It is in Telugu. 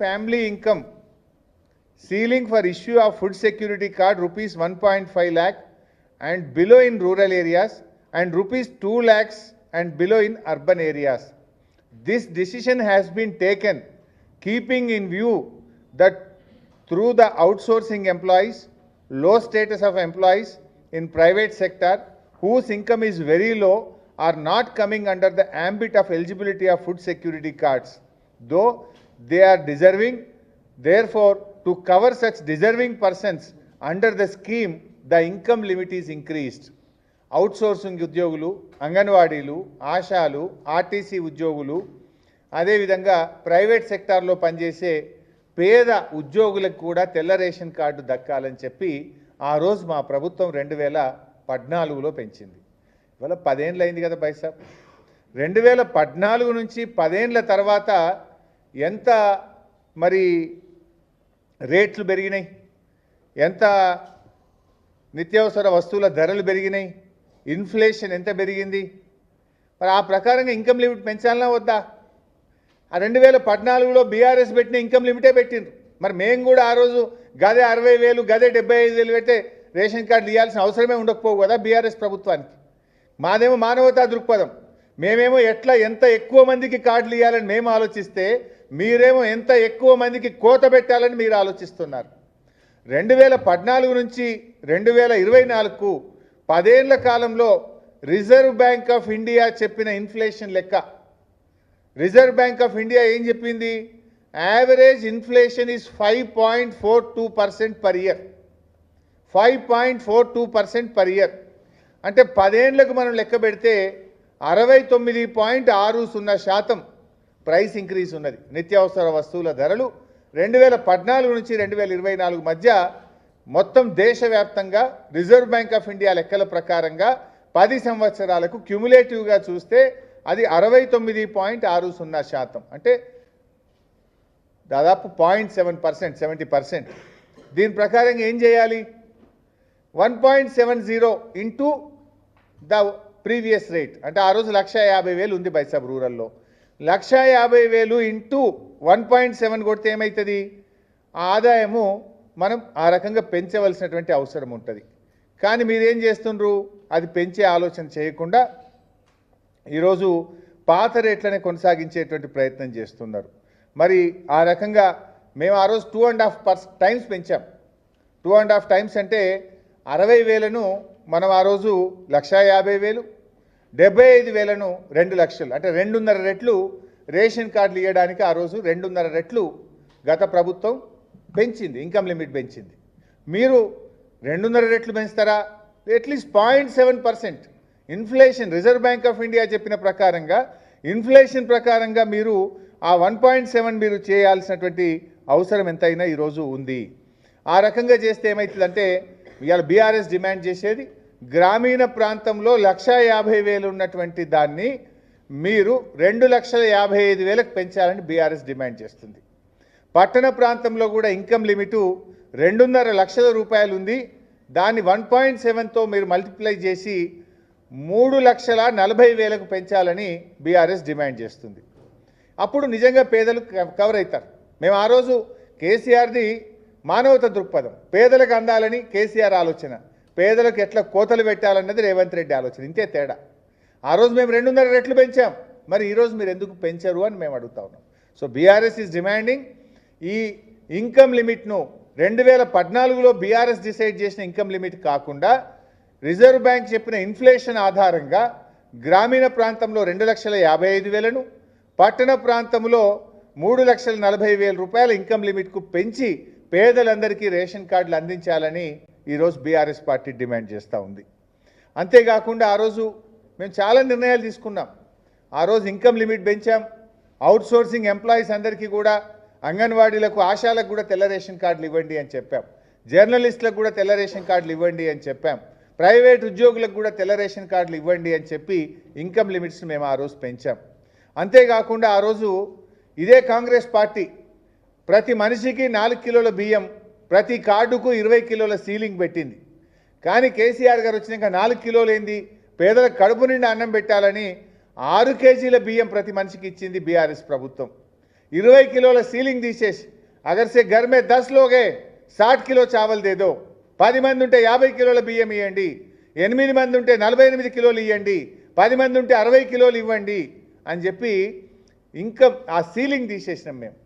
family income ceiling for issue of food security card rupees 1.5 lakh and below in rural areas and rupees 2 lakhs and below in urban areas. This decision has been taken keeping in view that through the outsourcing employees, low status of employees in private sector whose income is very low are not coming under the ambit of eligibility of food security cards, though they are deserving. Therefore, to cover such deserving persons under the scheme, the income limit is increased. Outsourcing ఉద్యోగులు, అంగన్వాడీలు, ఆశాలు, ఆర్టీసీ ఉద్యోగులు, అదేవిధంగా ప్రైవేట్ సెక్టార్లో పనిచేసే పేద ఉద్యోగులకు కూడా తెల్ల రేషన్ కార్డు దక్కాలని చెప్పి ఆ రోజు మా ప్రభుత్వం 2014లో పెంచింది. ఇవాళ 10 ఏళ్ళు అయింది కదా బైసాబ్. 2014 నుంచి 10 ఏళ్ళ తర్వాత ఎంత మరి రేట్లు పెరిగినాయి, ఎంత నిత్యావసర వస్తువుల ధరలు పెరిగినాయి, ఇన్ఫ్లేషన్ ఎంత పెరిగింది, మరి ఆ ప్రకారంగా ఇన్కమ్ లిమిట్ పెంచాలన్నా వద్దా? ఆ 2014లో బీఆర్ఎస్ పెట్టిన ఇన్కమ్ లిమిటే పెట్టిండ్రు. మరి మేము కూడా ఆ రోజు గదే 60,000 గదే 75,000 పెట్టే రేషన్ కార్డులు ఇవ్వాల్సిన అవసరమే ఉండకపోవు కదా బీఆర్ఎస్ ప్రభుత్వానికి. మాదేమో మానవతా దృక్పథం. మేమేమో ఎంత ఎక్కువ మందికి కార్డులు ఇవ్వాలని మేము ఆలోచిస్తే, మీరేమో ఎంత ఎక్కువ మందికి కోత పెట్టాలని మీరు ఆలోచిస్తున్నారు. 2014 నుంచి 2024కు 10 ఏళ్ల కాలంలో రిజర్వ్ బ్యాంక్ ఆఫ్ ఇండియా చెప్పిన ఇన్ఫ్లేషన్ లెక్క, రిజర్వ్ బ్యాంక్ ఆఫ్ ఇండియా ఏం చెప్పింది? Average inflation is 5.42% per year. 5.42% per year అంటే 10 ఏళ్లకు మనం లెక్క పెడితే 69.60% ప్రైస్ ఇంక్రీజ్ ఉన్నది. నిత్యావసర వస్తువుల ధరలు 2014 నుంచి 2024 మధ్య మొత్తం దేశవ్యాప్తంగా రిజర్వ్ బ్యాంక్ ఆఫ్ ఇండియా లెక్కల ప్రకారంగా 10 సంవత్సరాలకు క్యుములేటివ్గా చూస్తే అది 69.60%. అంటే దాదాపు 0.7%, 70%. దీని ప్రకారంగా ఏం చేయాలి? 1.70 ఇంటూ ద ప్రీవియస్ రేట్. అంటే ఆ రోజు 1,50,000 ఉంది బైసాబ్ రూరల్లో. 1,50,000 ఇంటూ 1.7 కొడితే ఏమవుతుంది? ఆ ఆదాయము మనం ఆ రకంగా పెంచవలసినటువంటి అవసరం ఉంటుంది. కానీ మీరేం చేస్తుండ్రు? అది పెంచే ఆలోచన చేయకుండా ఈరోజు పాత రేట్లనే కొనసాగించేటువంటి ప్రయత్నం చేస్తున్నారు. మరి ఆ రకంగా మేము ఆ రోజు 2.5 టైమ్స్ పెంచాం. 2.5 టైమ్స్ అంటే 60,000ను మనం ఆ రోజు 1,50,000, 75,000ను 2 లక్షలు, అంటే 2.5 రెట్లు రేషన్ కార్డులు ఇవ్వడానికి ఆ రోజు 2.5 రెట్లు గత ప్రభుత్వం పెంచింది, ఇన్కమ్ లిమిట్ పెంచింది. మీరు 2.5 రెట్లు పెంచుతారా? At least 0.7%. Inflation Reserve Bank of India చెప్పిన ప్రకారంగా, ఇన్ఫ్లేషన్ ప్రకారంగా మీరు ఆ 1.7 మీరు చేయాల్సినటువంటి అవసరం ఎంతైనా ఈరోజు ఉంది. ఆ రకంగా చేస్తే ఏమవుతుందంటే, ఇవాళ బీఆర్ఎస్ డిమాండ్ చేసేది గ్రామీణ ప్రాంతంలో 1,50,000 ఉన్నటువంటి దాన్ని మీరు 2,55,000కు పెంచాలని బీఆర్ఎస్ డిమాండ్ చేస్తుంది. పట్టణ ప్రాంతంలో కూడా ఇన్కమ్ లిమిటు 2.5 లక్షల రూపాయలు ఉంది. దాన్ని 1.7తో మీరు మల్టిప్లై చేసి 3,40,000కు పెంచాలని బీఆర్ఎస్ డిమాండ్ చేస్తుంది. అప్పుడు నిజంగా పేదలు కవర్ అవుతారు. మేము ఆ రోజు కేసీఆర్ది మానవత దృక్పథం, పేదలకు అందాలని కేసీఆర్ ఆలోచన, పేదలకు ఎట్లా కోతలు పెట్టాలన్నది రేవంత్ రెడ్డి ఆలోచన. ఇంతే తేడా. ఆ రోజు మేము 2.5 రెట్లు పెంచాం, మరి ఈరోజు మీరు ఎందుకు పెంచరు అని మేము అడుగుతా ఉన్నాం. సో బీఆర్ఎస్ ఈజ్ డిమాండింగ్ ఈ ఇన్కమ్ లిమిట్ను 2014లో బీఆర్ఎస్ డిసైడ్ చేసిన ఇన్కమ్ లిమిట్ కాకుండా రిజర్వ్ బ్యాంక్ చెప్పిన ఇన్ఫ్లేషన్ ఆధారంగా గ్రామీణ ప్రాంతంలో 2,55,000ను, పట్టణ ప్రాంతంలో 3,40,000 రూపాయల ఇన్కమ్ లిమిట్కు పెంచి పేదలందరికీ రేషన్ కార్డులు అందించాలని ఈరోజు బీఆర్ఎస్ పార్టీ డిమాండ్ చేస్తూ ఉంది. అంతేకాకుండా ఆ రోజు మేము చాలా నిర్ణయాలు తీసుకున్నాం. ఆ రోజు ఇన్కమ్ లిమిట్ పెంచాం, అవుట్సోర్సింగ్ ఎంప్లాయీస్ అందరికీ కూడా, అంగన్వాడీలకు, ఆశాలకు కూడా తెల్ల రేషన్ కార్డులు ఇవ్వండి అని చెప్పాం, జర్నలిస్టులకు కూడా తెల్ల రేషన్ కార్డులు ఇవ్వండి అని చెప్పాం, ప్రైవేట్ ఉద్యోగులకు కూడా తెల్ల రేషన్ కార్డులు ఇవ్వండి అని చెప్పి ఇన్కమ్ లిమిట్స్ని మేము ఆ రోజు పెంచాం. అంతేకాకుండా ఆ రోజు ఇదే కాంగ్రెస్ పార్టీ ప్రతి మనిషికి 4 కిలోల బియ్యం, ప్రతి కార్డుకు 20 కిలోల సీలింగ్ పెట్టింది. కానీ కేసీఆర్ గారు వచ్చినాక 4 కిలోలు ఏంది, పేదలకు కడుపు నిండా అన్నం పెట్టాలని 6 కేజీల బియ్యం ప్రతి మనిషికి ఇచ్చింది బీఆర్ఎస్ ప్రభుత్వం. 20 కిలోల సీలింగ్ తీసేసి అగర్ సే ఘర్ మే 10 లోగ్ హై 60 కిలో చావల్ దే దో, 10 మంది ఉంటే 50 కిలోల బియ్యం ఇవ్వండి, 8 మంది ఉంటే 48 కిలోలు ఇవ్వండి, 10 మంది ఉంటే 60 కిలోలు ఇవ్వండి అని చెప్పి ఇంకా ఆ సీలింగ్ తీసేసినాం మేము.